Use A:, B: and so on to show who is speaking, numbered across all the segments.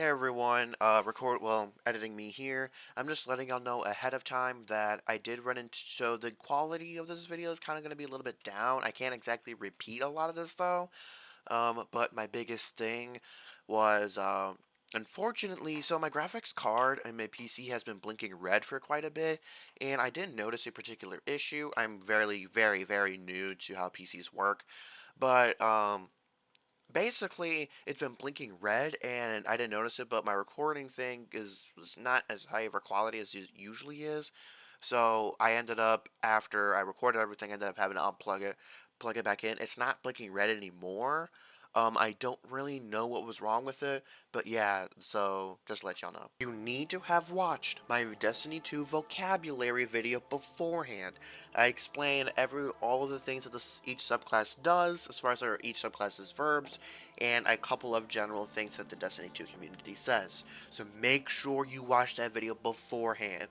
A: Hey everyone, editing me here. I'm just letting y'all know ahead of time that I did run into, so the quality of this video is kind of going to be a little bit down. I can't exactly repeat a lot of this though, but my biggest thing was, unfortunately, so my graphics card and my PC has been blinking red for quite a bit, and I didn't notice a particular issue. I'm very new to how PCs work, but, basically, it's been blinking red, and I didn't notice it, but my recording thing was not as high of a quality as it usually is. So I ended up, after I recorded everything, I ended up having to unplug it, plug it back in. It's not blinking red anymore. I don't really know what was wrong with it, but yeah, so just to let y'all know. You need to have watched my Destiny 2 vocabulary video beforehand. I explain all of the things that each subclass does, as far as each subclass's verbs, and a couple of general things that the Destiny 2 community says. So make sure you watch that video beforehand.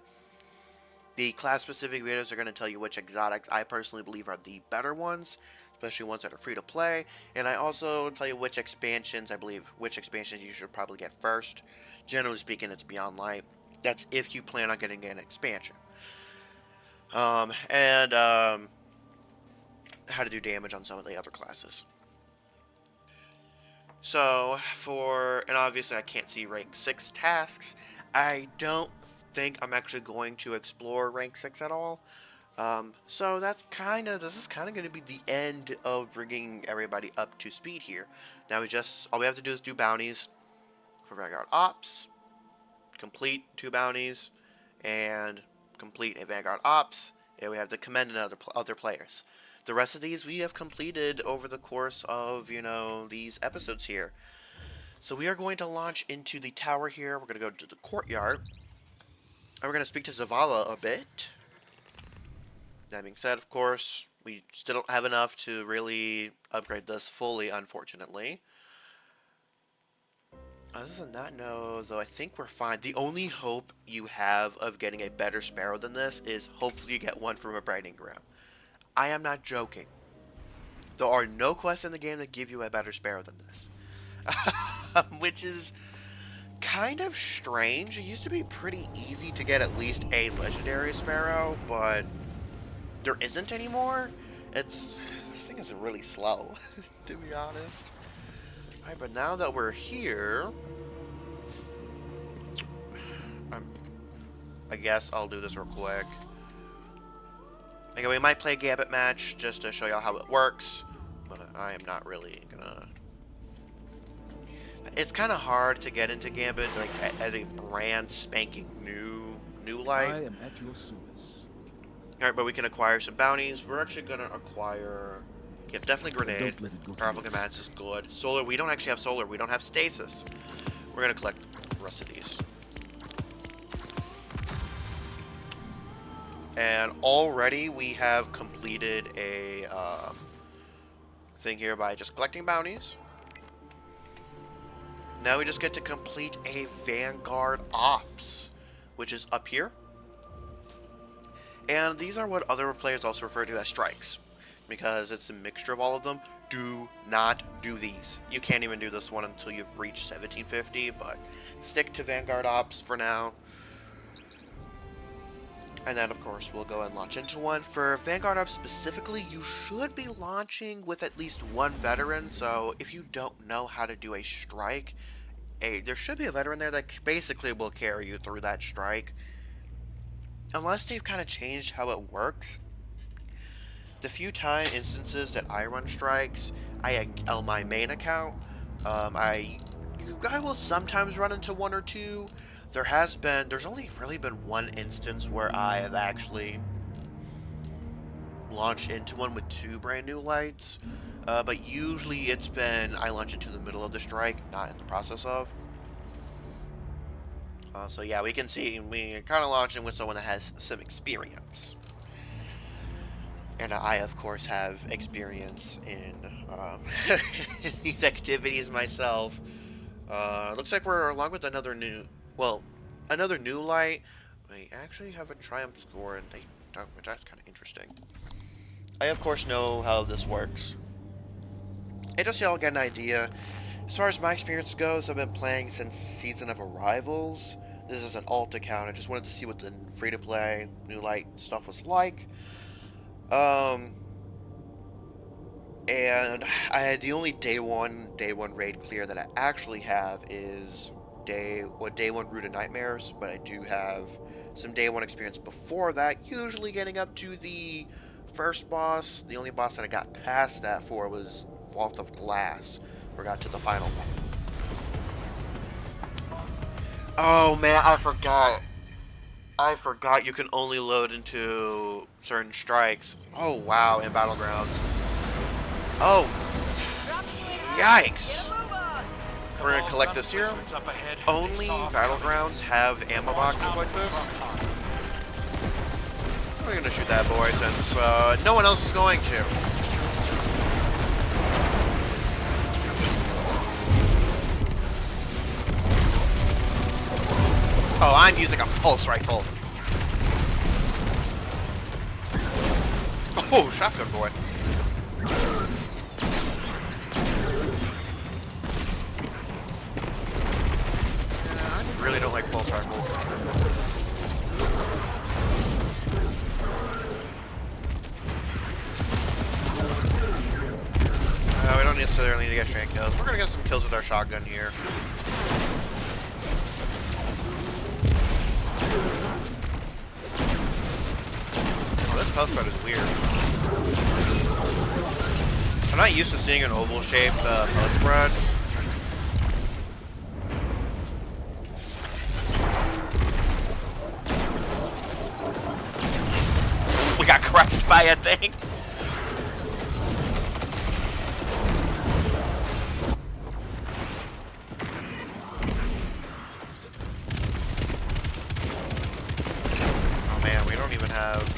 A: The class-specific videos are going to tell you which exotics I personally believe are the better ones, especially ones that are free to play, and I also tell you which expansions you should probably get first. Generally speaking, it's Beyond Light. That's if you plan on getting an expansion. And how to do damage on some of the other classes. So, and obviously I can't see rank 6 tasks. I don't think I'm actually going to explore rank 6 at all. So this is kind of going to be the end of bringing everybody up to speed here. Now all we have to do is do bounties for Vanguard Ops, complete 2 bounties, and complete a Vanguard Ops, and we have to commend other players. The rest of these we have completed over the course of, these episodes here. So we are going to launch into the tower here. We're going to go to the courtyard. And we're going to speak to Zavala a bit. That being said, of course, we still don't have enough to really upgrade this fully, unfortunately. Other than that, no, though I think we're fine. The only hope you have of getting a better Sparrow than this is hopefully you get one from a Brighting Ground. I am not joking. There are no quests in the game that give you a better Sparrow than this. Which is kind of strange. It used to be pretty easy to get at least a legendary Sparrow, but there isn't anymore. This thing is really slow, to be honest. Alright, but now that we're here, I guess I'll do this real quick. Okay, we might play a Gambit match just to show y'all how it works, but I am not really gonna. It's kind of hard to get into Gambit like as a brand spanking new light.
B: I am at your service.
A: Alright, but we can acquire some bounties. We're actually gonna acquire. Yep, definitely grenade. Powerful commands is good. Solar, we don't actually have solar. We don't have stasis. We're gonna collect the rest of these. And already we have completed a thing here by just collecting bounties. Now we just get to complete a Vanguard Ops, which is up here. And these are what other players also refer to as strikes, because it's a mixture of all of them. Do not do these. You can't even do this one until you've reached 1750, but stick to Vanguard Ops for now. And then, of course, we'll go and launch into one. For Vanguard Ops specifically, you should be launching with at least one veteran, so if you don't know how to do a strike, there should be a veteran there that basically will carry you through that strike. Unless they've kind of changed how it works. The few instances that I run strikes, on my main account, I will sometimes run into one or two. There's only really been one instance where I have actually launched into one with 2 brand new lights, but usually it's been I launch into the middle of the strike, not in the process of. So yeah, we can see we're kind of launching with someone that has some experience. And I, of course, have experience in these activities myself. Looks like we're along with another new light. They actually have a triumph score, and they don't, which is kind of interesting. I, of course, know how this works. And just so y'all get an idea, As far as my experience goes, I've been playing since Season of Arrivals. This is an alt account. I just wanted to see what the free-to-play New Light stuff was like. Um, and I had the only day one raid clear that I actually have is day one Root of Nightmares, but I do have some day one experience before that, usually getting up to the first boss. The only boss that I got past that for was Vault of Glass, where I got to the final one. Oh man, I forgot. I forgot you can only load into certain strikes. Oh wow, in Battlegrounds. Oh, yikes! We're gonna collect this here. Only Battlegrounds have ammo boxes like this. We're gonna shoot that boy since no one else is going to. Oh, I'm using a pulse rifle. Oh, shotgun boy. I really don't like pulse rifles. We don't necessarily need to get straight kills. We're gonna get some kills with our shotgun here. Oh, this post card is weird. I'm not used to seeing an oval-shaped post spread. We got crushed by a thing. Oh man, we don't even have...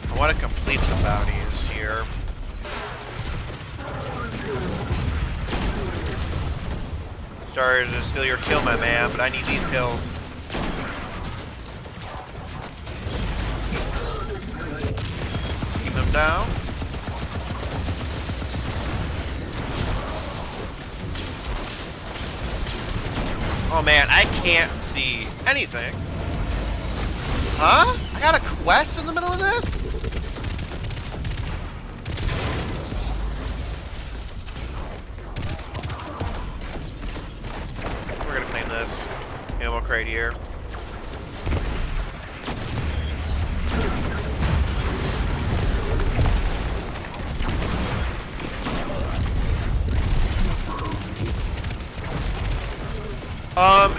A: I want to complete some bounties here. Sorry to steal your kill, my man, but I need these kills. Keep them down. Oh man, I can't see anything. Huh? I got a quest in the middle of this? We're gonna claim this ammo crate here.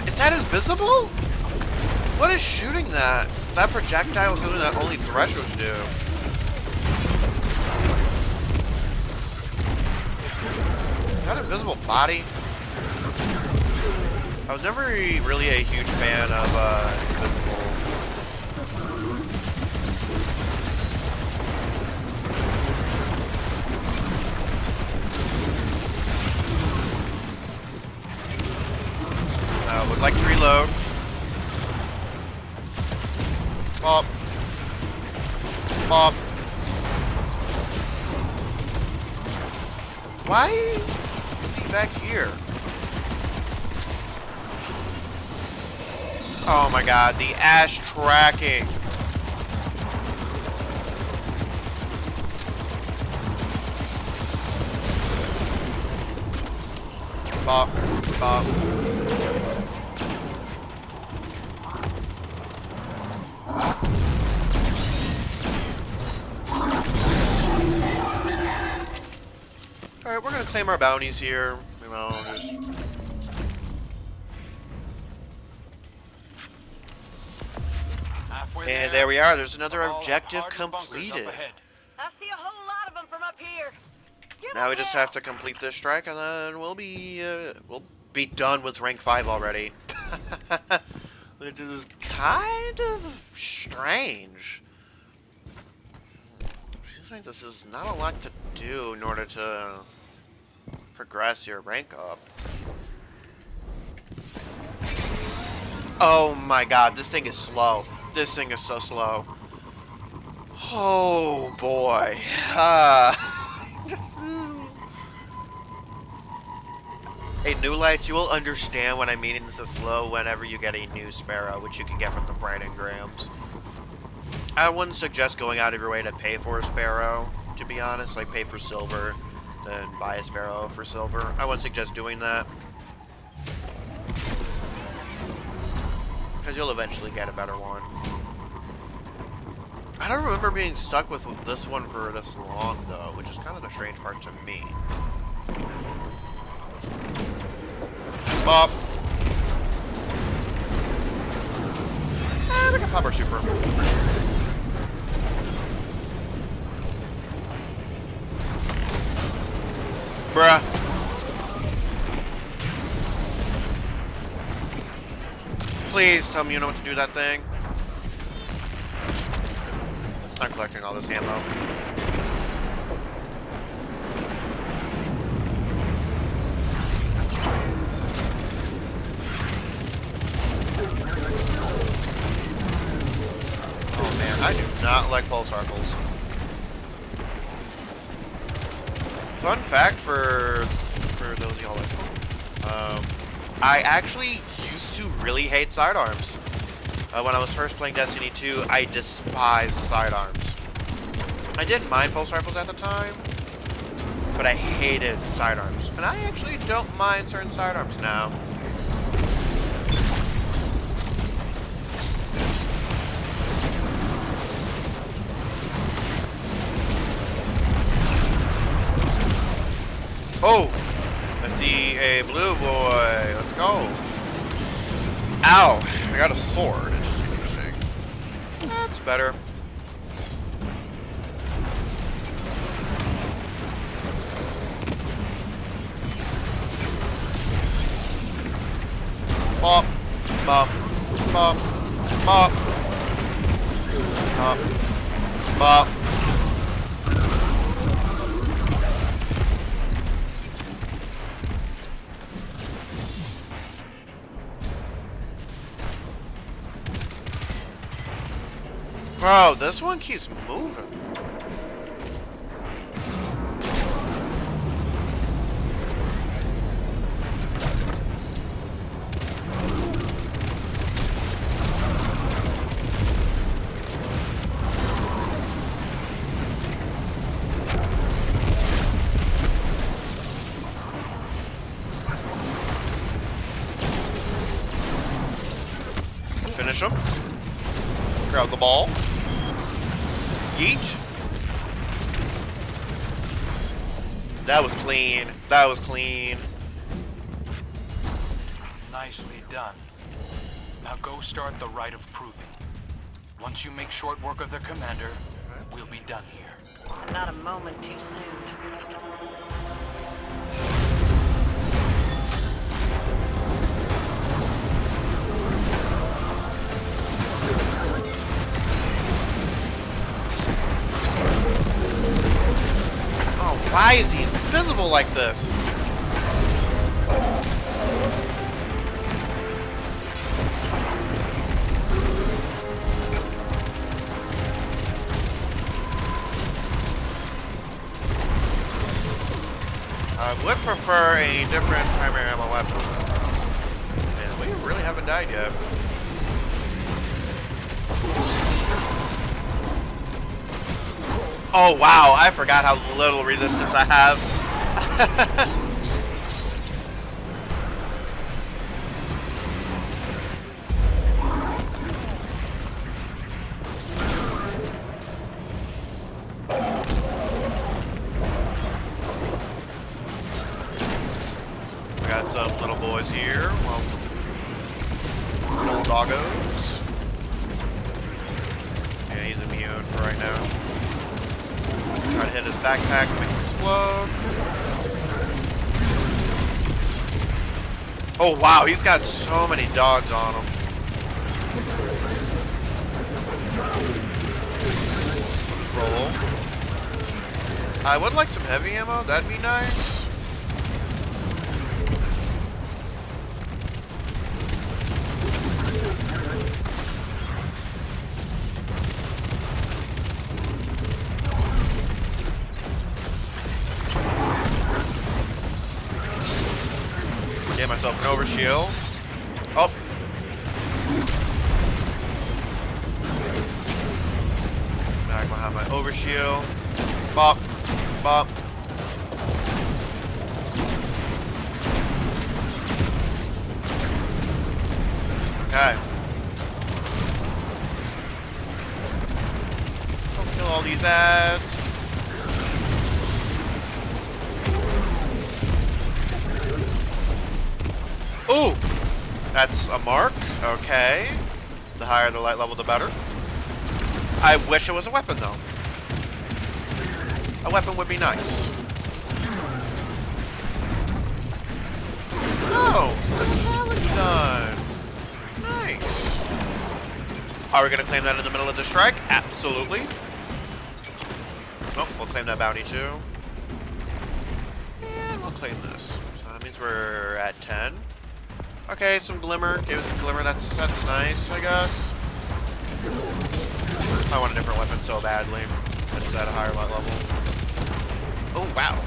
A: Is that invisible? What is shooting that? That projectile was something that only Threshers do. That invisible body? I was never really a huge fan of invisible. Would like to reload. Pop. Pop. Why is he back here? Oh my god, the ash tracking. Pop. Pop. Alright, we're gonna claim our bounties here. You know, just... And there we are. There's another objective completed.
B: I see a whole lot of them from up here.
A: Now we just have to complete this strike, and then we'll be done with rank 5 already. Which is kind of strange. Feels like this is not a lot to do in order to progress your rank up. Oh my god, this thing is slow. This thing is so slow. Oh boy. Uh, hey, New Lights, you will understand when I'm meaning this slow whenever you get a new Sparrow, which you can get from the Bright Engrams. I wouldn't suggest going out of your way to pay for a Sparrow, to be honest. Like, pay for silver, then buy a Sparrow for silver. I wouldn't suggest doing that. Because you'll eventually get a better one. I don't remember being stuck with this one for this long, though, which is kind of the strange part to me. Pop! We can pop our super. Bruh. Please tell me you know what to do that thing. I'm collecting all this ammo. Oh man, I do not like pulse rifles. Fun fact for those of y'all like, I actually used to really hate sidearms. When I was first playing Destiny 2, I despised sidearms. I didn't mind pulse rifles at the time, but I hated sidearms. And I actually don't mind certain sidearms now. Oh! I see a blue boy. Let's go. Ow! I got a sword. It's interesting. That's better. Bop. Bop. Bop. Bop. Bop. Bop. Bro, this one keeps moving. Finish him. Grab the ball. Yeet. That was clean. That was clean.
C: Nicely done. Now go start the rite of proving. Once you make short work of their commander, we'll be done here.
B: Not a moment too soon.
A: Why is he invisible like this? I would prefer a different primary ammo weapon. And we really haven't died yet. Oh wow, I forgot how little resistance I have. We got some little boys here. Well, little doggos. Yeah, he's immune for right now. Try to hit his backpack to make him explode. Oh wow, he's got so many dogs on him. Just roll. I would like some heavy ammo, that'd be nice. myself an overshield. Oh. Back behind my overshield. Bop. Bop. Okay. Don't kill all these ads. Ooh! That's a mark. Okay. The higher the light level, the better. I wish it was a weapon, though. A weapon would be nice. Oh! Challenge done! Nice. Are we going to claim that in the middle of the strike? Absolutely. Oh, we'll claim that bounty, too. And we'll claim this. So that means we're at 10. Okay, some glimmer. Gave us a glimmer. That's nice, I guess. I want a different weapon so badly. It's at a higher level. Oh, wow.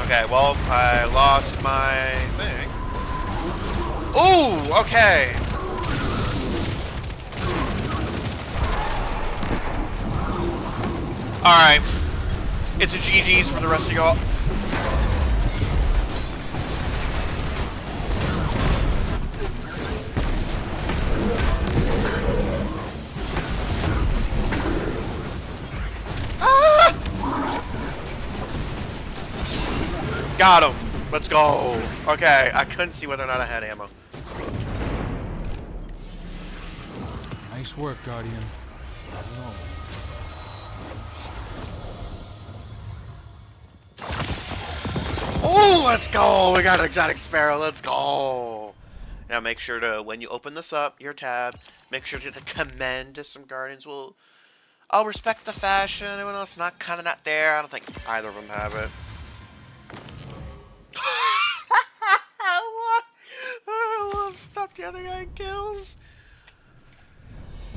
A: Okay, well, I lost my thing. Ooh, okay. Alright. It's a GG's for the rest of y'all. Got him. Let's go. Okay, I couldn't see whether or not I had ammo.
C: Nice work, Guardian. As always.
A: Oh, let's go. We got an exotic sparrow. Let's go. Now make sure to, when you open this up, your tab, make sure to commend some Guardians. I'll respect the fashion. Anyone else not there? I don't think either of them have it. What? We'll stop the other guy kills.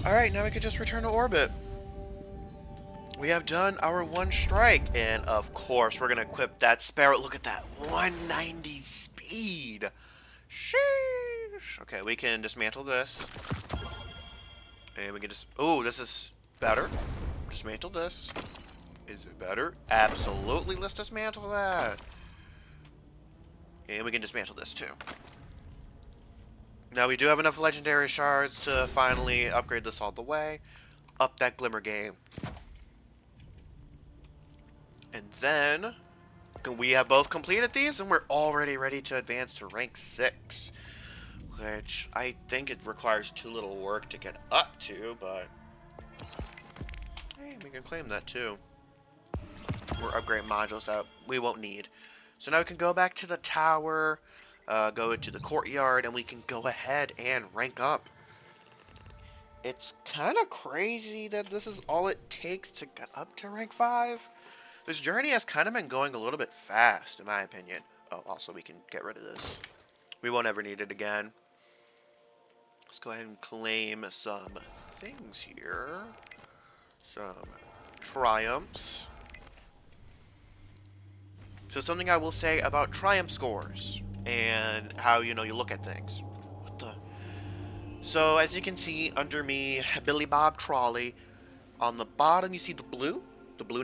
A: Alright, now we can just return to orbit. We have done our one strike, and of course we're gonna equip that sparrow. Look at that, 190 speed. Sheesh. Okay, we can dismantle this. And we can just, oh, this is better. Dismantle this. Is it better? Absolutely, let's dismantle that. And we can dismantle this too. Now we do have enough legendary shards to finally upgrade this all the way. Up that glimmer game. And then we have both completed these and we're already ready to advance to rank 6. Which I think it requires too little work to get up to, but hey, we can claim that too. Or upgrade modules that we won't need. So now we can go back to the tower, go into the courtyard, and we can go ahead and rank up. It's kind of crazy that this is all it takes to get up to rank 5. This journey has kind of been going a little bit fast, in my opinion. Oh, also we can get rid of this. We won't ever need it again. Let's go ahead and claim some things here. Some triumphs. So something I will say about triumph scores and how, you know, you look at things. What the? So as you can see under me, Billy Bob Trolley, on the bottom you see the blue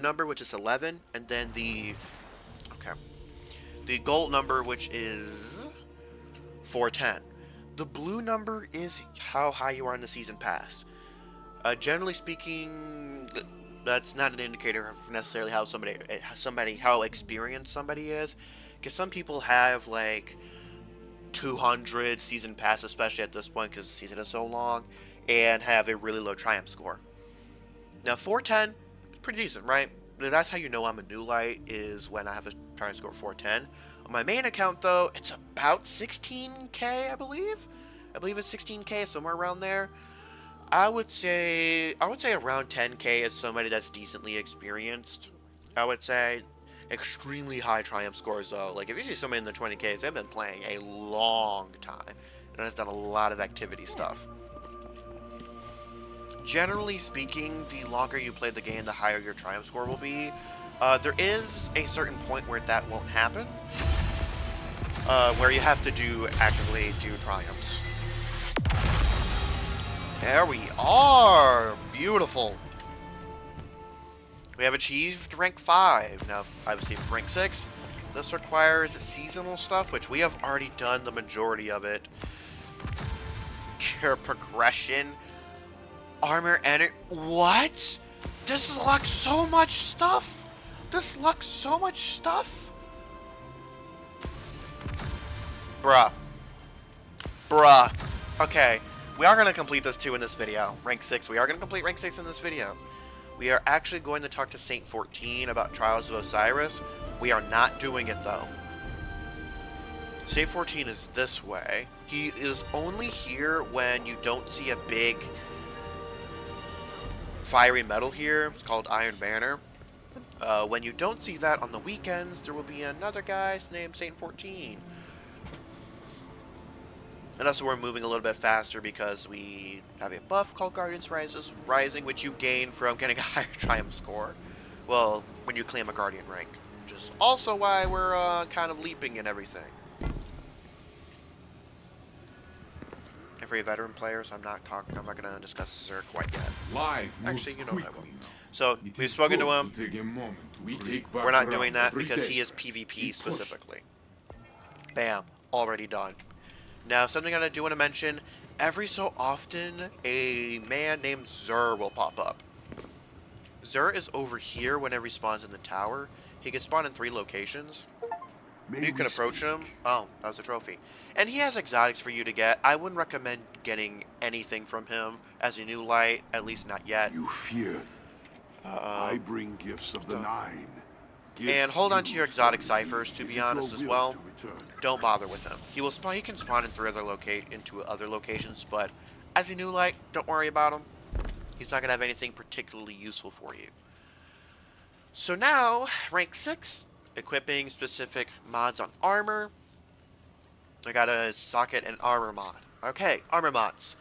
A: number, which is 11, and then the gold number, which is 410. The blue number is how high you are in the season pass. Generally speaking, that's not an indicator of necessarily how how experienced somebody is, because some people have like 200 season pass, especially at this point because the season is so long, and have a really low triumph score. Now 410 is pretty decent, right? That's how you know I'm a new light, is when I have a triumph score of 410. On my main account though, it's about 16k, I believe it's 16k, somewhere around there. I would say around 10k is somebody that's decently experienced. I would say extremely high triumph scores though. Like if you see somebody in the 20ks, they've been playing a long time and has done a lot of activity stuff. Generally speaking, the longer you play the game, the higher your triumph score will be. There is a certain point where that won't happen, where you have to actively do triumphs. There we are! Beautiful! We have achieved rank 5. Now, obviously for rank 6, this requires seasonal stuff, which we have already done the majority of it. Your progression, armor, and what? This looks so much stuff! This looks so much stuff! Bruh. Bruh. Okay. We are going to complete this too in this video. Rank 6. We are going to complete rank 6 in this video. We are actually going to talk to Saint 14 about Trials of Osiris. We are not doing it though. Saint 14 is this way. He is only here when you don't see a big fiery metal here. It's called Iron Banner. When you don't see that on the weekends, there will be another guy named Saint 14. And also we're moving a little bit faster because we have a buff called Guardians Rising, which you gain from getting a higher triumph score. Well, when you claim a Guardian rank. Which is also why we're kind of leaping and everything. And for you veteran players, I'm not going to discuss Zerg quite yet. Actually, you know I will. So, we've spoken to him. We're not doing that because he is PvP specifically. Bam. Already done. Now, something I do want to mention, every so often, a man named Zur will pop up. Zur is over here whenever he spawns in the tower. He can spawn in 3 locations. You can approach him. Oh, that was a trophy. And he has exotics for you to get. I wouldn't recommend getting anything from him as a new light, at least not yet.
D: You fear. I bring gifts of the Nine.
A: And hold on to your exotic ciphers, to be honest, as well. Don't bother with him. He can spawn in 3 other locations, but as a new light, don't worry about him. He's not going to have anything particularly useful for you. So now, rank 6, equipping specific mods on armor. I got a socket and armor mod. Okay, armor mods.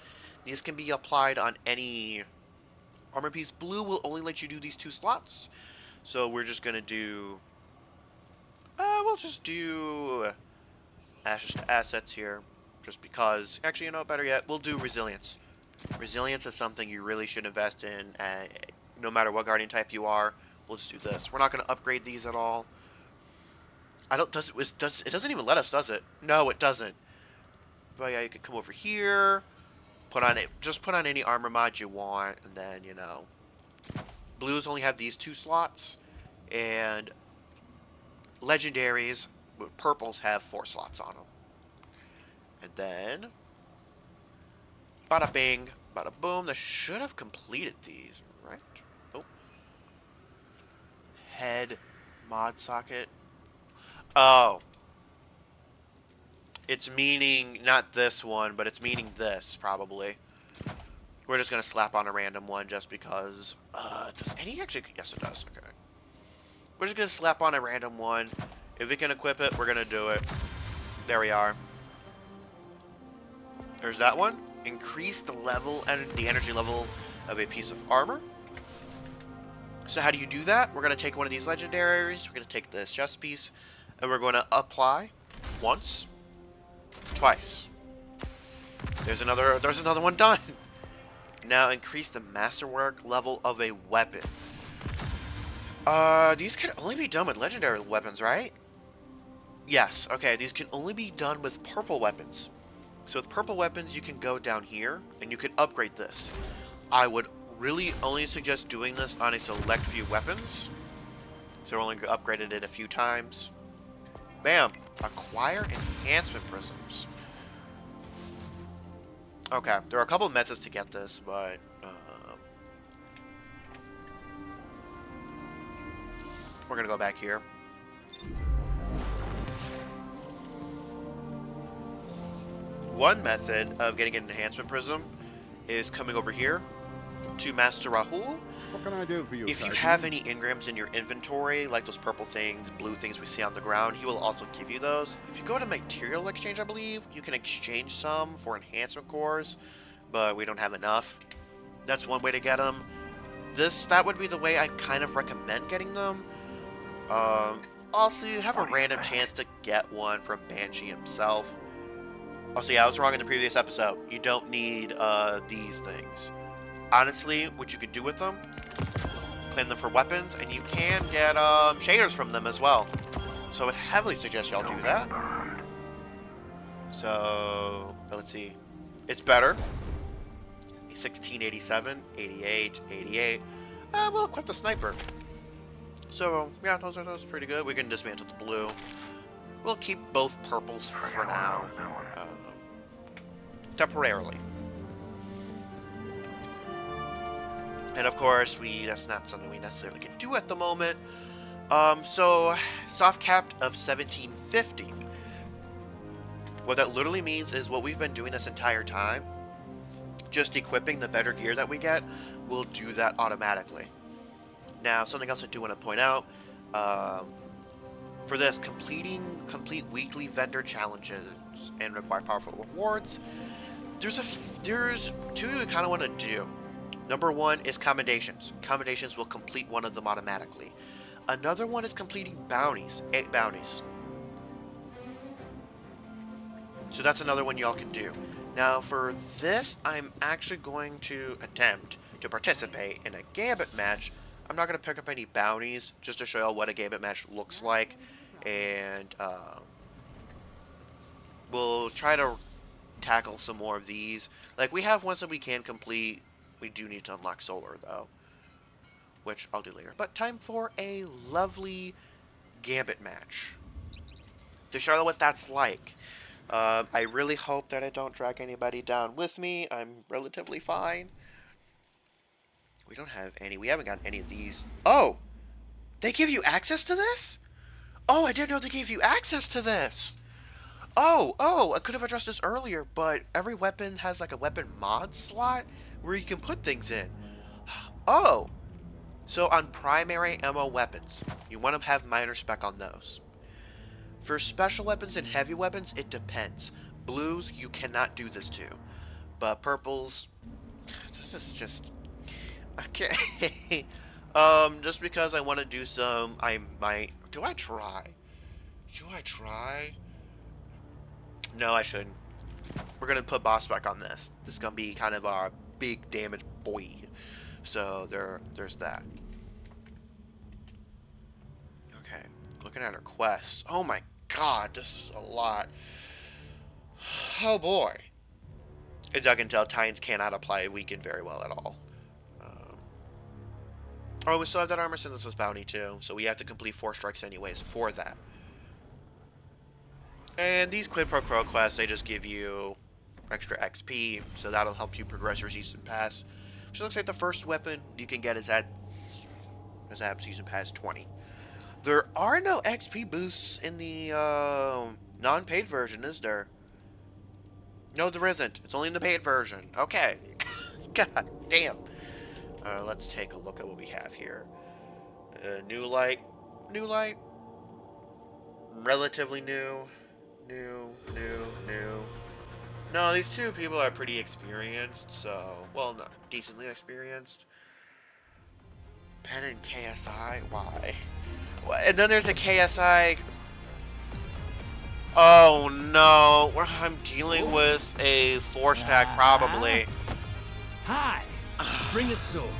A: These can be applied on any armor piece. Blue will only let you do these 2 slots. So we're just going to do... we'll just do assets here. Just because... Actually, you know, better yet, we'll do resilience. Resilience is something you really should invest in. No matter what guardian type you are, we'll just do this. We're not going to upgrade these at all. It doesn't even let us, does it? No, it doesn't. But yeah, you can come over here. Just put on any armor mod you want. And then, you know... Blues only have these 2 slots, and legendaries, purples have 4 slots on them. And then, bada bing, bada boom. That should have completed these, right? Oh. Head mod socket. Oh. It's meaning, not this one, but it's meaning this, probably. We're just going to slap on a random one just because... does any actually... Yes, it does. Okay. We're just going to slap on a random one. If we can equip it, we're going to do it. There we are. There's that one. Increase the energy level of a piece of armor. So how do you do that? We're going to take one of these legendaries. We're going to take this chest piece. And we're going to apply once. Twice. There's another one done. Now increase the masterwork level of a weapon. These can only be done with legendary weapons, right? Yes, okay, these can only be done with purple weapons. So with purple weapons, you can go down here, and you can upgrade this. I would really only suggest doing this on a select few weapons. So we're only upgraded it a few times. Bam! Acquire enhancement prisms. Okay, there are a couple of methods to get this, but... we're gonna go back here. One method of getting an enhancement prism is coming over here to Master Rahul.
D: What can I do for you,
A: If you
D: Sergeant?
A: have any engrams in your inventory, like those purple things, blue things we see on the ground, he will also give you those. If you go to material exchange, I believe, you can exchange some for enhancement cores, but we don't have enough. That's one way to get them. That would be the way I kind of recommend getting them. Also, you have a random chance to get one from Banshee himself. Also, yeah, I was wrong in the previous episode. You don't need these things. Honestly, what you could do with them, claim them for weapons, and you can get shaders from them as well. So I would heavily suggest y'all do that. So, let's see. It's better. 1687, 88, 88. We'll equip the sniper. So, yeah, those are pretty good. We can dismantle the blue. We'll keep both purples for now. Temporarily. And of course, that's not something we necessarily can do at the moment. So, soft capped of 1750. What that literally means is what we've been doing this entire time, just equipping the better gear that we get, will do that automatically. Now, something else I do want to point out, for this, complete weekly vendor challenges and require powerful rewards, there's two we kind of want to do. Number one is commendations. Commendations will complete one of them automatically. Another one is completing bounties, 8 bounties. So that's another one y'all can do. Now for this, I'm actually going to attempt to participate in a Gambit match. I'm not going to pick up any bounties, just to show y'all what a Gambit match looks like. And we'll try to tackle some more of these. Like, we have ones that we can complete. We do need to unlock Solar, though, which I'll do later. But time for a lovely Gambit match to show you what that's like. I really hope that I don't drag anybody down with me. I'm relatively fine. We don't have any. We haven't got any of these. Oh! They give you access to this? Oh, I didn't know they gave you access to this! Oh, I could have addressed this earlier, but every weapon has like a weapon mod slot where you can put things in. Oh! So on primary ammo weapons, you want to have minor spec on those. For special weapons and heavy weapons, it depends. Blues, you cannot do this to. But purples, this is just... Okay. Just because I want to do some, I might... Do I try? No, I shouldn't. We're going to put boss spec on this. This is going to be kind of our big damage boy. So there's that. Okay. Looking at our quest. Oh my god, this is a lot. Oh boy. As I can tell, Titans cannot apply weaken very well at all. Oh, we still have that armor synthesis bounty too, so we have to complete 4 strikes anyways for that. And these quid pro quo quests, they just give you extra XP, so that'll help you progress your season pass. Which looks like the first weapon you can get is at season pass 20. There are no XP boosts in the non-paid version, is there? No, there isn't. It's only in the paid version. Okay. God damn. Let's take a look at what we have here. New light. Relatively new. No, these two people are pretty experienced, so... Well, not decently experienced. Pen and KSI? Why? And then there's a KSI... Oh no, I'm dealing with a 4-stack probably.
E: Hi! Bring a sword.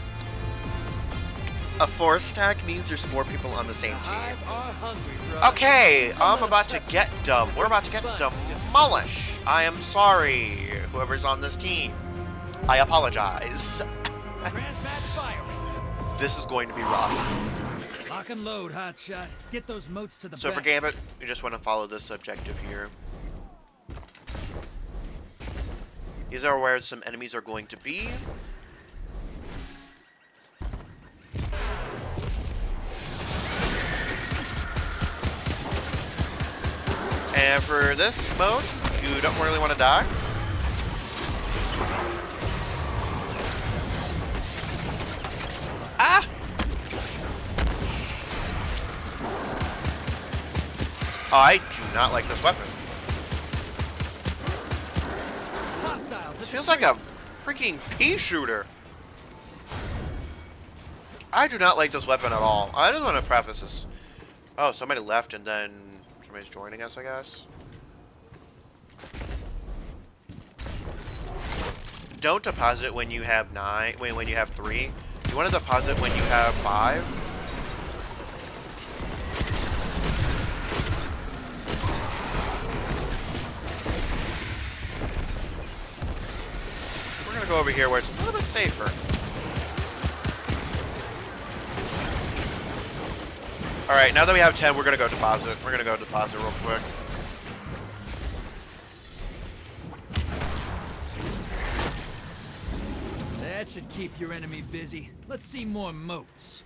A: A 4-stack means there's 4 people on the same team.
E: Are hungry, brother.
A: Okay, I'm about to get dumb. We're about to get demolished. I am sorry, whoever's on this team. I apologize.
E: Transmat fire.
A: This is going to be rough.
E: Lock and load, hotshot. Get those motes to the
A: So
E: back.
A: for Gambit, you just want to follow this objective here. These are where some enemies are going to be. And for this mode, you don't really want to die. I do not like this weapon.
E: Hostiles.
A: This feels like a freaking pea shooter. I do not like this weapon at all. I just want to preface this. Oh, somebody left and then somebody's joining us, I guess. Don't deposit when you have 9. When you have 3. You want to deposit when you have 5. We're gonna go over here where it's a little bit safer. Alright, now that we have 10, we're gonna go deposit. We're gonna go deposit real quick.
E: That should keep your enemy busy. Let's see more moats.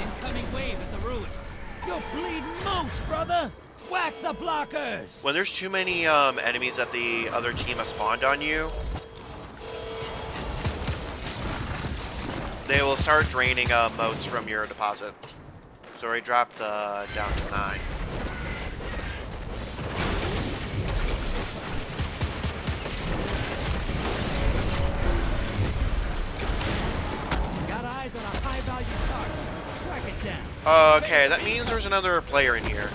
E: Incoming wave at the ruins. You're bleeding moats, brother! Whack the blockers!
A: When there's too many enemies that the other team has spawned on you, they will start draining motes from your deposit. So we dropped down to 9.
E: Got eyes on a high-value target. Track it down.
A: Okay, that means there's another player in here.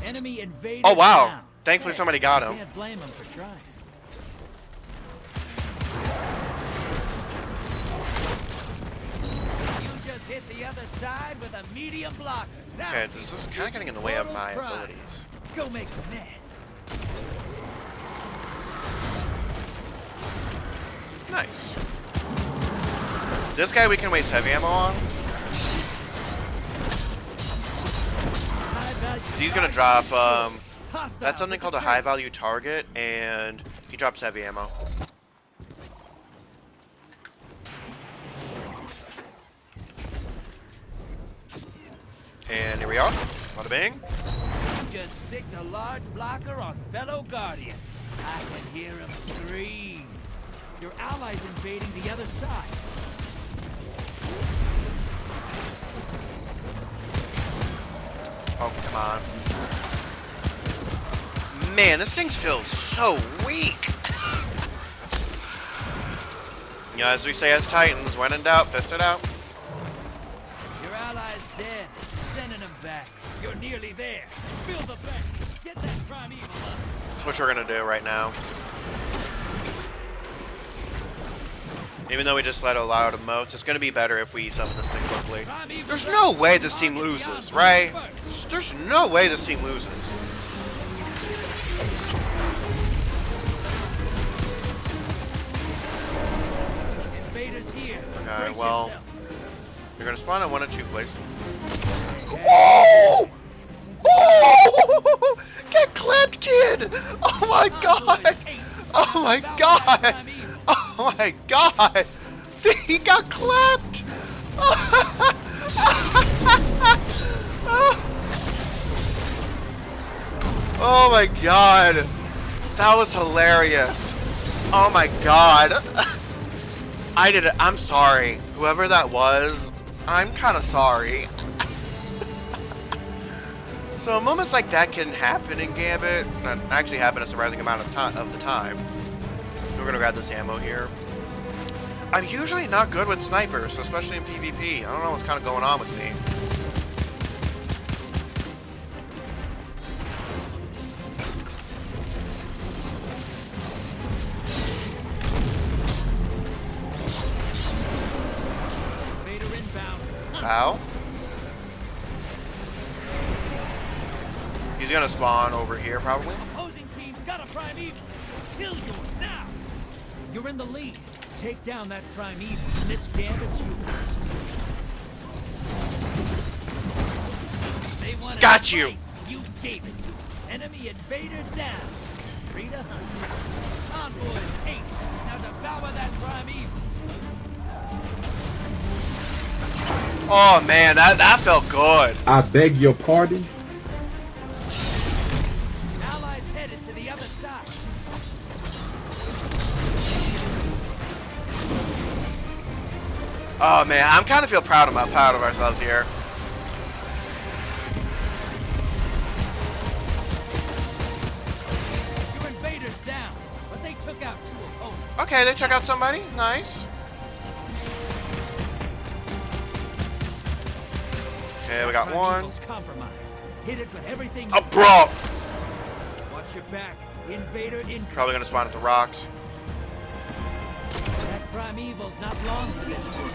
E: Enemy invaded.
A: Oh wow!
E: Down.
A: Thankfully
E: Hey,
A: somebody got him.
E: Can't blame him for trying. You just hit the other side with a medium blocker. Now,
A: Okay, this is kind of getting in the way of my
E: Portal's pride.
A: abilities.
E: Go make a mess.
A: Nice. This guy we can waste heavy ammo on.
E: High-value
A: He's gonna
E: target
A: drop,
E: destroyed. Hostiles
A: that's something
E: at
A: called
E: the
A: a high value target, and he drops heavy ammo. And here we are. Bada bing.
E: You just sicked a large blocker on fellow Guardians. I can hear him scream. Your allies invading the other side.
A: Oh, come on. Man, this thing feels so weak. You know, as we say as Titans, when in doubt, fist it out.
E: Your allies dead. Sending them back. You're nearly there. Fill the bank. Get that primeval up.
A: That's what we're gonna do right now. Even though we just let a lot of motes, it's gonna be better if we summon this thing quickly. There's no way this team loses, right? There's no way this team loses.
E: Invaders here.
A: Okay,
E: Brace
A: well,
E: yourself.
A: you're gonna spawn in 1 of 2 places. Oh! Oh! Get clipped, kid! Oh my god! Oh my god! Oh my god! He got clipped! Oh my god! That was hilarious! Oh my god! I did it. I'm sorry. Whoever that was, I'm kind of sorry. So moments like that can happen in Gambit. That actually happen a surprising amount of the time. We're gonna grab this ammo here. I'm usually not good with snipers, especially in PvP. I don't know what's kind of going on with me.
E: Invader inbound.
A: Ow. He's gonna spawn over here probably.
E: Opposing team's got a primeval. Kill yours now. You're in the lead. Take down that primeval, and it's Gambit's yours. They wanted
A: Got
E: to
A: you.
E: fight. You gave it to them. Enemy invader down. 3 to 100. Envoys 8. Now devour that primeval.
A: Oh man, that felt good.
F: I beg your pardon?
A: Oh man, I'm kind of feel proud of ourselves here.
E: Your invaders down, but they took out 2 opponents.
A: Okay, they took out somebody. Nice. Okay, we got
E: Prime
A: one.
E: Evil's compromised. Hit it with everything.
A: Oh, bro.
E: Watch your back. Invader in.
A: Probably gonna spawn at the rocks.
E: That Prime Evil's not long for this one.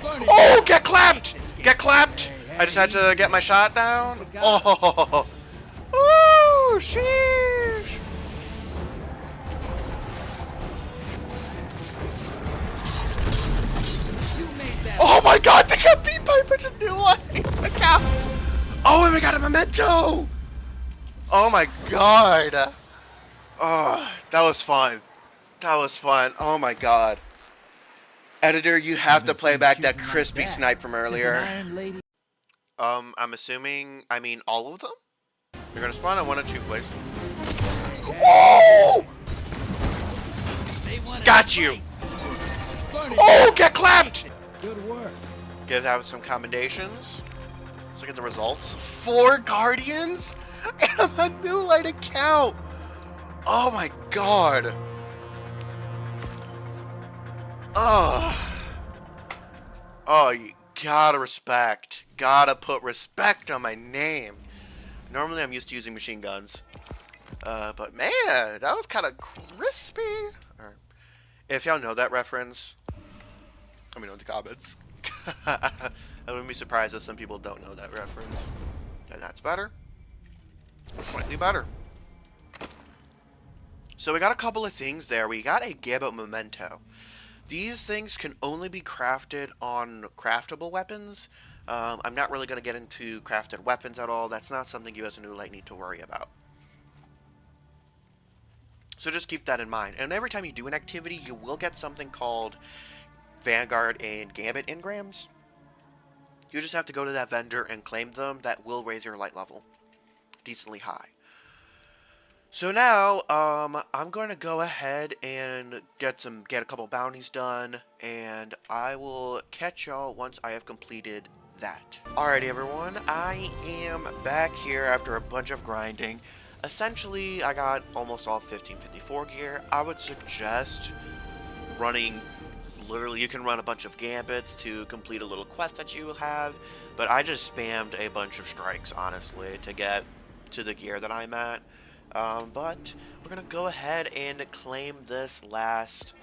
E: Burn it
A: Oh,
E: down.
A: get clapped!
E: Take this
A: Get clapped!
E: Hey,
A: I just had to get my shot down.
E: Look
A: Oh,
E: out.
A: ooh, sheesh.
E: You made that.
A: Oh my god, they got beat by a bunch of new light accounts. Oh, and we got a memento. Oh my god. Oh, that was fun. That was fun. Oh my god. Editor, you have to play back that crispy snipe from
E: Since an
A: earlier.
E: Iron Lady.
A: I'm assuming, I mean, all of them? They're gonna spawn in one of two places. Whoa!
E: They wanted
A: Got
E: to
A: you!
E: fight. Burn it
A: Oh,
E: down.
A: get clapped!
E: Good work.
A: Give out some commendations. Let's look at the results. 4 Guardians and a new light account. Oh my god. Oh, you gotta respect. Gotta put respect on my name. Normally I'm used to using machine guns. But man, that was kind of crispy. Alright. If y'all know that reference, let me know in the comments. I wouldn't be surprised if some people don't know that reference. And that's better. Slightly better. So we got a couple of things there. We got a Gambit Memento. These things can only be crafted on craftable weapons. I'm not really going to get into crafted weapons at all. That's not something you as a new light need to worry about. So just keep that in mind. And every time you do an activity, you will get something called Vanguard and Gambit engrams. You just have to go to that vendor and claim them. That will raise your light level decently high. So now, I'm going to go ahead and get a couple bounties done, and I will catch y'all once I have completed that. Alrighty everyone, I am back here after a bunch of grinding. Essentially, I got almost all 1554 gear. I would suggest running, literally you can run a bunch of gambits to complete a little quest that you have, but I just spammed a bunch of strikes, honestly, to get to the gear that I'm at. But we're gonna go ahead and claim this last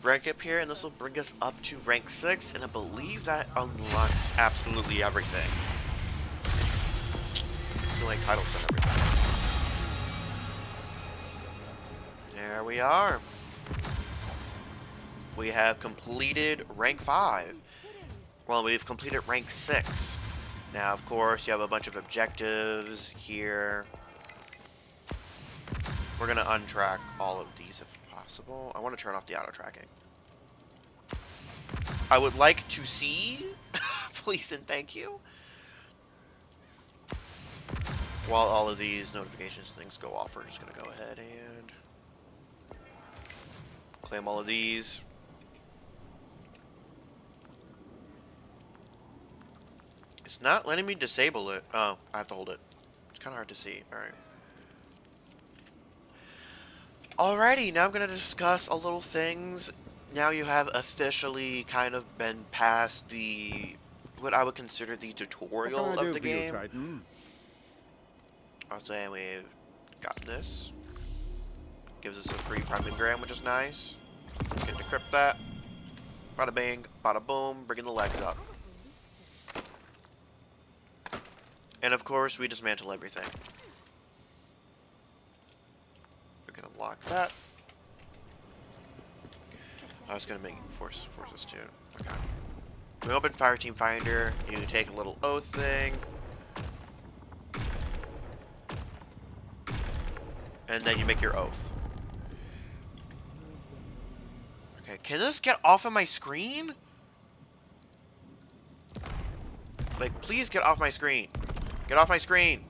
A: rank up here, and this will bring us up to rank 6, and I believe that unlocks absolutely everything. Like titles and everything. There we are. We have completed rank 5. Well, we've completed rank 6. Now, of course, you have a bunch of objectives here. We're going to untrack all of these if possible. I want to turn off the auto tracking. I would like to see, please and thank you, while all of these notifications things go off, we're just going to go ahead and claim all of these. It's not letting me disable it. Oh, I have to hold it. It's kind of hard to see. Alright. Alrighty, now I'm going to discuss a little things. Now you have officially kind of been past the, what I would consider the tutorial of the game. I'll say we've got this. Gives us a free prime engram, which is nice. Let's get decrypt that. Bada bang, bada boom, bringing the legs up. And of course, we dismantle everything. We can unlock that. I was gonna make forces too. Okay. We open Fire Team Finder. You take a little oath thing. And then you make your oath. Okay, can this get off of my screen? Like, please get off my screen. Get off my screen.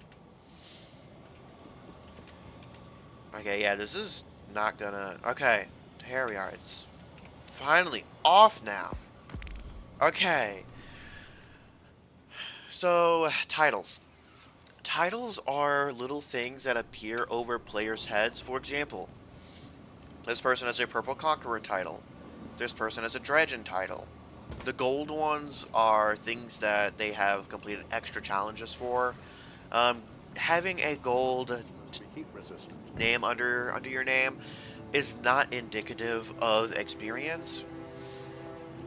A: Okay, yeah, this is not gonna... Okay, here we are. It's finally off now. Okay. So, titles. Titles are little things that appear over players' heads. For example, this person has a Purple Conqueror title. This person has a Dredgen title. The gold ones are things that they have completed extra challenges for. Having a gold
D: Heat resistant.
A: name under your name is not indicative of experience.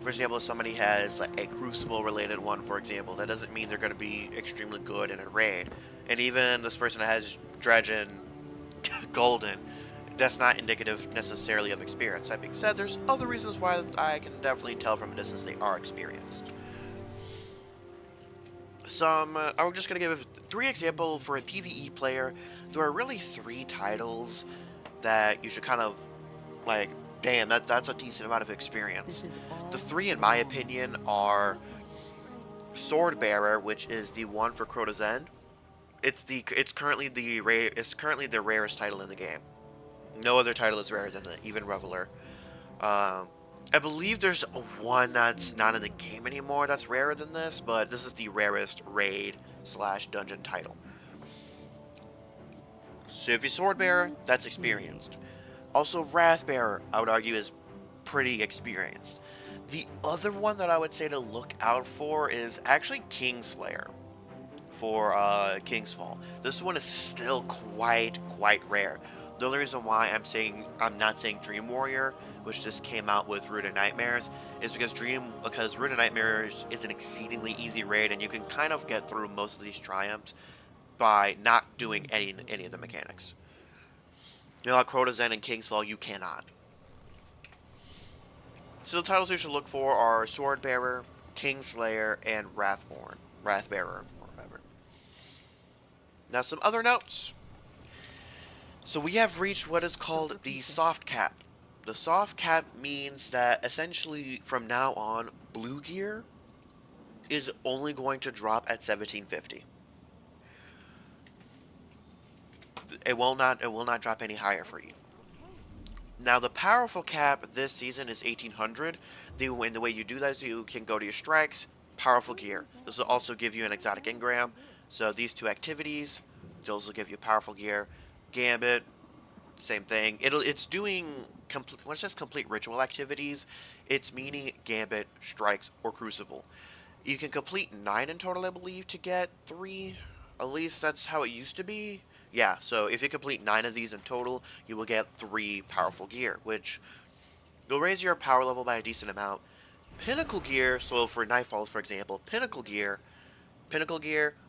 A: For example, if somebody has like a Crucible related one, for example, that doesn't mean they're going to be extremely good in a raid. And even this person that has Dredgen Golden, that's not indicative necessarily of experience. That being said, there's other reasons why I can definitely tell from a distance they are experienced. I'm just going to give 3 examples for a PvE player. There are really 3 titles that you should kind of, like, damn, that's a decent amount of experience. The 3, in my opinion, are Sword Bearer, which is the one for Crota's End. It's currently the rarest title in the game. No other title is rarer than it, even Reveler. I believe there's one that's not in the game anymore that's rarer than this, but this is the rarest raid / dungeon title. So if you Swordbearer, that's experienced. Also, Wrathbearer, I would argue, is pretty experienced. The other one that I would say to look out for is actually Kingslayer for Kingsfall. This one is still quite rare. The only reason why I'm not saying Dream Warrior, which just came out with Root of Nightmares, is because Root of Nightmares is an exceedingly easy raid, and you can kind of get through most of these triumphs by not doing any of the mechanics. You know, like Crota's End and Kingsfall, you cannot. So the titles you should look for are Swordbearer, Kingslayer, and Wrathbearer, or whatever. Now some other notes. So we have reached what is called the soft cap. The soft cap means that essentially from now on, blue gear is only going to drop at 1750. It will not drop any higher for you. Now the powerful cap this season is 1800. The way you do that is you can go to your strikes, powerful gear. This will also give you an exotic engram. So these 2 activities, those will give you powerful gear. Gambit, same thing. It's doing when it says complete ritual activities, it's meaning Gambit, strikes, or Crucible. You can complete 9 in total, I believe, to get 3. At least that's how it used to be. Yeah, so if you complete 9 of these in total, you will get 3 powerful gear, which will raise your power level by a decent amount. Pinnacle gear, so for Nightfall, for example, Pinnacle gear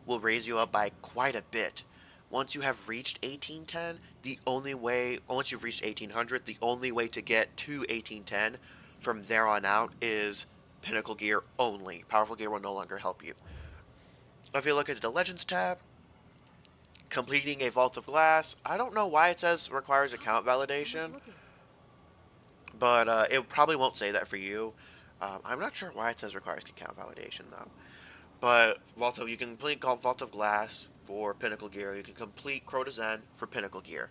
A: will raise you up by quite a bit. Once you have reached 1810, once you've reached 1800, the only way to get to 1810 from there on out is Pinnacle gear only. Powerful gear will no longer help you. If you look at the Legends tab, completing a Vault of Glass, I don't know why it says requires account validation, but it probably won't say that for you. I'm not sure why it says requires account validation though. But you can complete Vault of Glass for Pinnacle gear. You can complete Crota's End for Pinnacle gear.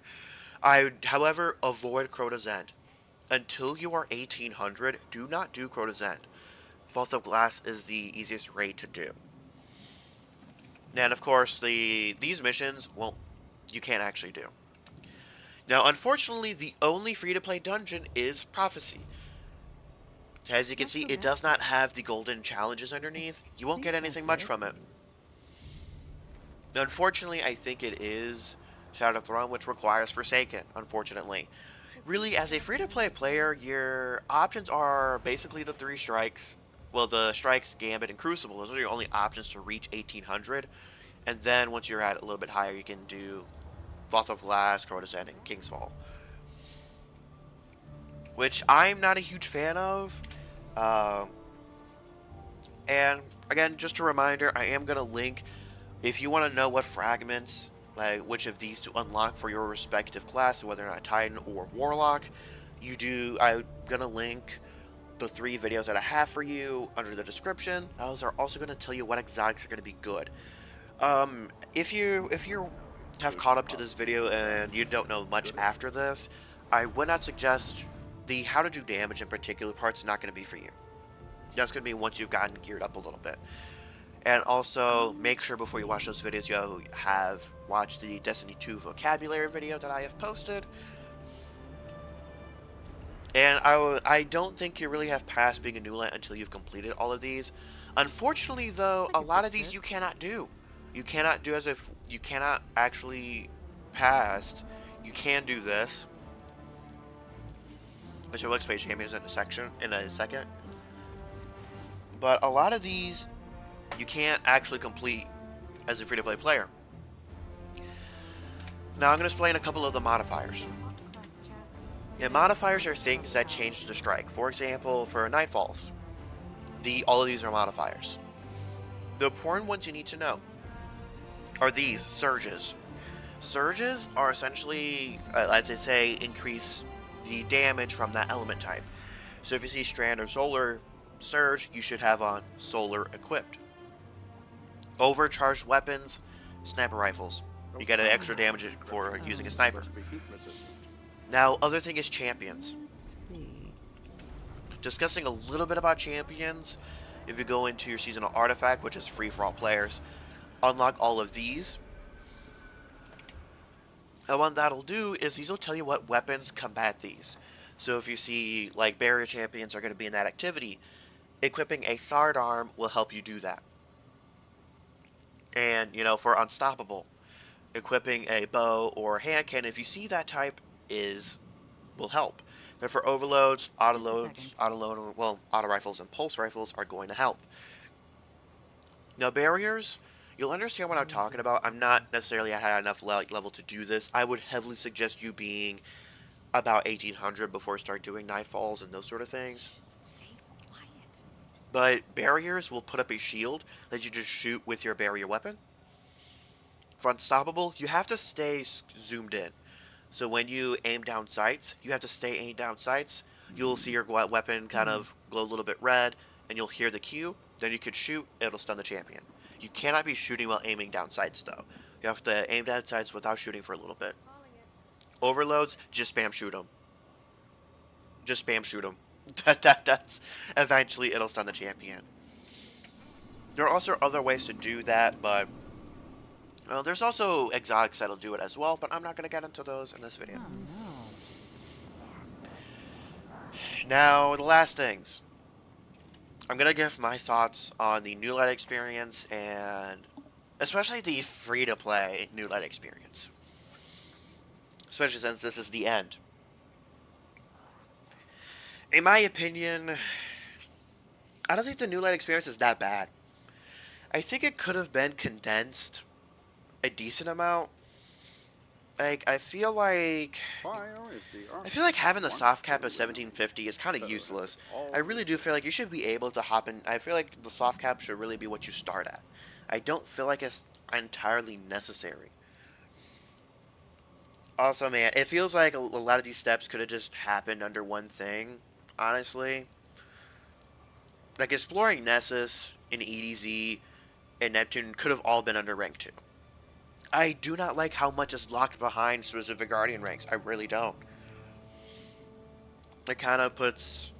A: I would, however, avoid Crota's End. Until you are 1800, do not do Crota's End. Vault of Glass is the easiest raid to do. And of course, these missions, well, you can't actually do. Now, unfortunately, the only free-to-play dungeon is Prophecy. As you can see, it does not have the golden challenges underneath. You won't get anything much from it. Unfortunately, I think it is Shadow Throne, which requires Forsaken, unfortunately. Really, as a free-to-play player, your options are basically the 3 strikes. Well, the strikes, Gambit, and Crucible. Those are your only options to reach 1800. And then, once you're at a little bit higher, you can do Vault of Glass, Crota's End, and Kingsfall. Which I'm not a huge fan of. And, again, just a reminder, I am going to link, if you want to know what fragments, like which of these to unlock for your respective class, whether or not Titan or Warlock, I'm going to link the 3 videos that I have for you under the description. Those are also going to tell you what exotics are going to be good. If you have caught up to this video and you don't know much after this, I would not suggest the how to do damage in particular part's not going to be for you. That's going to be once you've gotten geared up a little bit. And also, make sure before you watch those videos you have watched the Destiny 2 vocabulary video that I have posted. And I don't think you really have passed being a new light until you've completed all of these. Unfortunately, though, a lot of these you cannot do. You cannot do as if you cannot actually pass. You can do this, which I will explain champions in a second. But a lot of these you can't actually complete as a free-to-play player. Now I'm going to explain a couple of the modifiers. And modifiers are things that change the strike. For example, for Nightfalls, all of these are modifiers. The important ones you need to know are these surges. Surges are essentially, as they say, increase the damage from that element type. So if you see Strand or Solar Surge, you should have on Solar equipped. Overcharged weapons, sniper rifles. You get an extra damage for using a sniper. Now, other thing is champions. Discussing a little bit about champions, if you go into your seasonal artifact, which is free for all players, unlock all of these. And what that'll do is these will tell you what weapons combat these. So if you see, like, barrier champions are going to be in that activity, equipping a Thard Arm will help you do that. And, you know, for Unstoppable, equipping a bow or hand cannon, if you see that type, will help. But for overloads, auto rifles and pulse rifles are going to help. Now, barriers, you'll understand what I'm talking about. I'm not necessarily at enough level to do this. I would heavily suggest you being about 1800 before you start doing Nightfalls and those sort of things. But barriers will put up a shield that you just shoot with your barrier weapon. For Unstoppable, you have to stay zoomed in. So when you aim down sights, you have to stay aimed down sights. You'll see your weapon kind of glow a little bit red, and you'll hear the cue. Then you could shoot, it'll stun the champion. You cannot be shooting while aiming down sights, though. You have to aim down sights without shooting for a little bit. Overloads, just spam shoot them. Just spam shoot them. That's eventually it'll stun the champion. There are also other ways to do that, but there's also exotics that'll do it as well, but I'm not going to get into those in this video. Now, the last things. I'm going to give my thoughts on the New Light experience, and especially the free-to-play New Light experience. Especially since this is the end. In my opinion, I don't think the New Light experience is that bad. I think it could have been condensed a decent amount. Like, I feel like having the soft cap of 1750 is kind of useless. I really do feel like you should be able to hop in. I feel like the soft cap should really be what you start at. I don't feel like it's entirely necessary. Also, man, it feels like a lot of these steps could have just happened under one thing, honestly. Like, exploring Nessus and EDZ and Neptune could have all been under rank 2. I do not like how much is locked behind specific Guardian ranks. I really don't. It kind of puts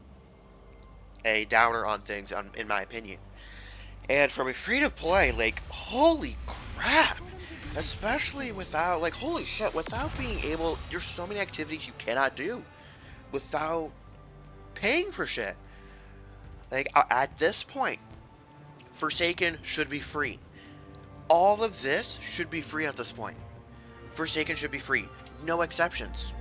A: a downer on things, in my opinion. And from a free-to-play, like, holy crap! Especially without, like, holy shit, without being able, there's so many activities you cannot do without paying for shit. Like, at this point, Forsaken should be free. All of this should be free at this point. Forsaken should be free. No exceptions.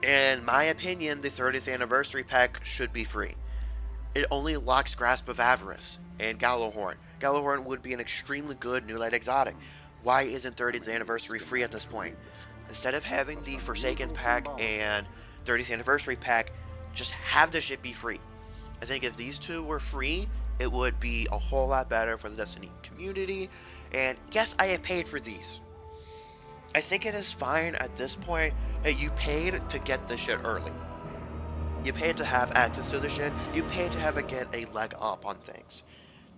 A: In my opinion, the 30th anniversary pack should be free. It only locks Grasp of Avarice and Gallowhorn. Gallowhorn would be an extremely good New Light exotic. Why isn't 30th anniversary free at this point? Instead of having the Forsaken pack and 30th anniversary pack, just have the shit be free. I think if these two were free, it would be a whole lot better for the Destiny community. And yes, I have paid for these. I think it is fine at this point that you paid to get this shit early. You paid to have access to the shit. You paid to get a leg up on things.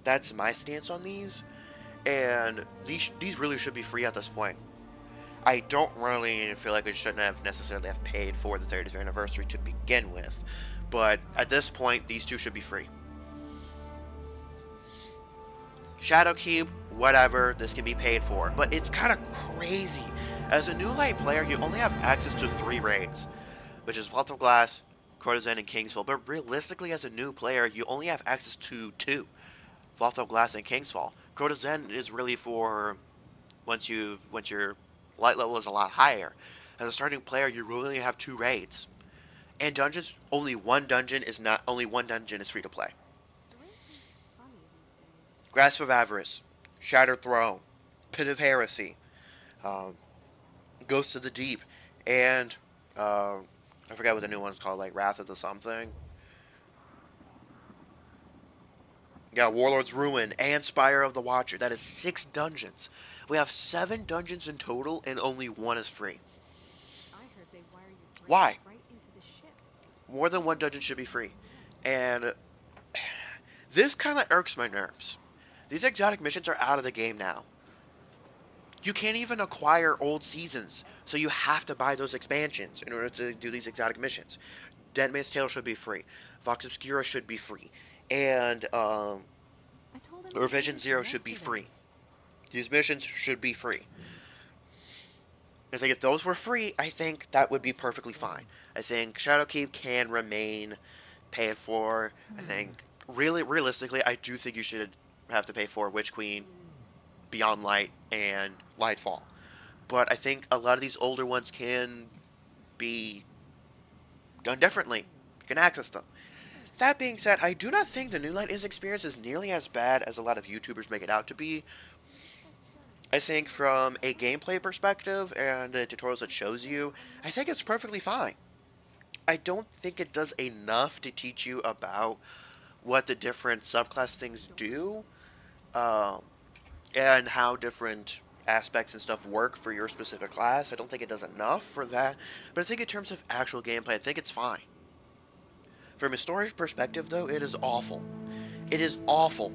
A: That's my stance on these. And these really should be free at this point. I don't really feel like we shouldn't have necessarily have paid for the 30th anniversary to begin with. But at this point, these two should be free. Shadowkeep, whatever, this can be paid for. But it's kind of crazy. As a New Light player, you only have access to 3 raids, which is Vault of Glass, Courtesan, and Kingsfall. But realistically, as a new player, you only have access to 2, Vault of Glass and Kingsfall. Courtesan is really for once your light level is a lot higher. As a starting player, you really only have 2 raids. And dungeons, only one dungeon is free to play. Grasp of Avarice, Shattered Throne, Pit of Heresy, Ghosts of the Deep, and I forget what the new one's called, like Wrath of the something. Yeah, Warlord's Ruin and Spire of the Watcher. That is 6 dungeons. We have 7 dungeons in total, and only 1 is free. Why? More than 1 dungeon should be free. And this kind of irks my nerves. These exotic missions are out of the game now. You can't even acquire old seasons, so you have to buy those expansions in order to do these exotic missions. Dead Man's Tale should be free. Vox Obscura should be free. And Revision Zero should be free. These missions should be free. I think if those were free, I think that would be perfectly fine. I think Shadowkeep can remain paid for. I think, realistically, I do think you should have to pay for Witch Queen, Beyond Light, and Lightfall. But I think a lot of these older ones can be done differently. You can access them. That being said, I do not think the New Light experience is nearly as bad as a lot of YouTubers make it out to be. I think from a gameplay perspective and the tutorials it shows you, I think it's perfectly fine. I don't think it does enough to teach you about what the different subclass things do, and how different aspects and stuff work for your specific class. I don't think it does enough for that, but I think in terms of actual gameplay, I think it's fine. From a story perspective, though, it is awful. It is awful.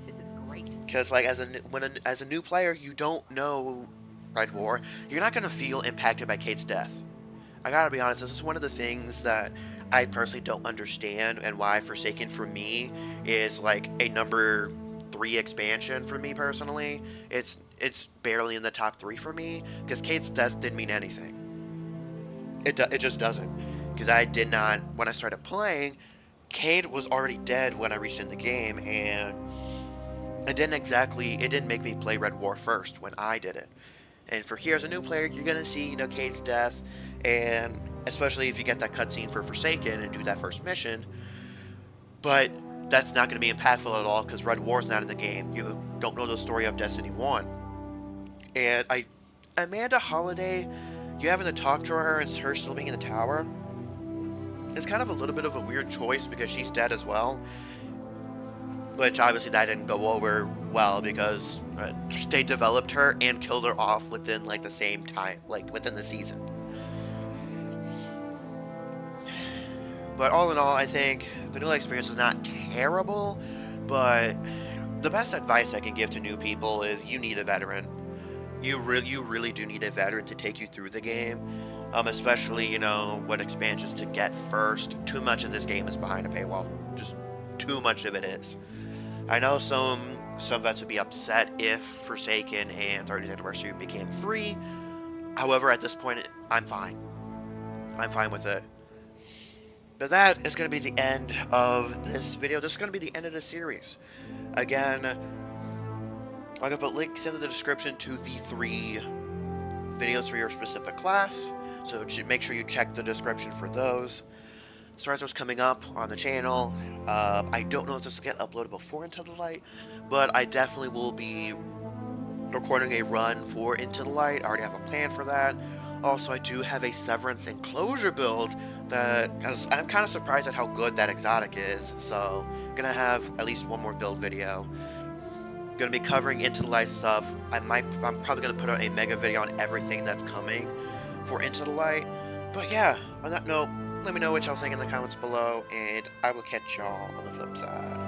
B: This is great.
A: Because, like, as a new player, you don't know Red War. You're not going to feel impacted by Kate's death. I gotta be honest, this is one of the things that I personally don't understand, and why Forsaken for me is like a number 3 expansion for me personally. It's barely in the top 3 for me, because Kate's death didn't mean anything. It just doesn't. Because I did not, when I started playing, Kate was already dead when I reached in the game, and it didn't make me play Red War first when I did it. And for here as a new player, you're gonna see, Kate's death, and especially if you get that cutscene for Forsaken and do that first mission. But that's not gonna be impactful at all, because Red War's not in the game. You don't know the story of Destiny 1. And Amanda Holiday, you having to talk to her and her still being in the tower, it's kind of a little bit of a weird choice, because she's dead as well. Which obviously that didn't go over well, because they developed her and killed her off within like the same time, like within the season. But all in all, I think the New Light experience is not terrible, but the best advice I can give to new people is you need a veteran. You really do need a veteran to take you through the game. Especially, what expansions to get first. Too much of this game is behind a paywall. Just too much of it is. I know some vets would be upset if Forsaken and 30th Anniversary became free. However, at this point, I'm fine. I'm fine with it. But that is going to be the end of this video. This is going to be the end of the series. Again, I'm going to put links in the description to the 3 videos for your specific class. So make sure you check the description for those. As far as what's coming up on the channel, I don't know if this will get uploaded before Into the Light, but I definitely will be recording a run for Into the Light. I already have a plan for that. Also, I do have a Severance Enclosure build because I'm kind of surprised at how good that exotic is. So, I'm going to have at least one more build video. Going to be covering Into the Light stuff. I'm probably going to put out a mega video on everything that's coming for Into the Light. But yeah, on that note, let me know what y'all think in the comments below, and I will catch y'all on the flip side.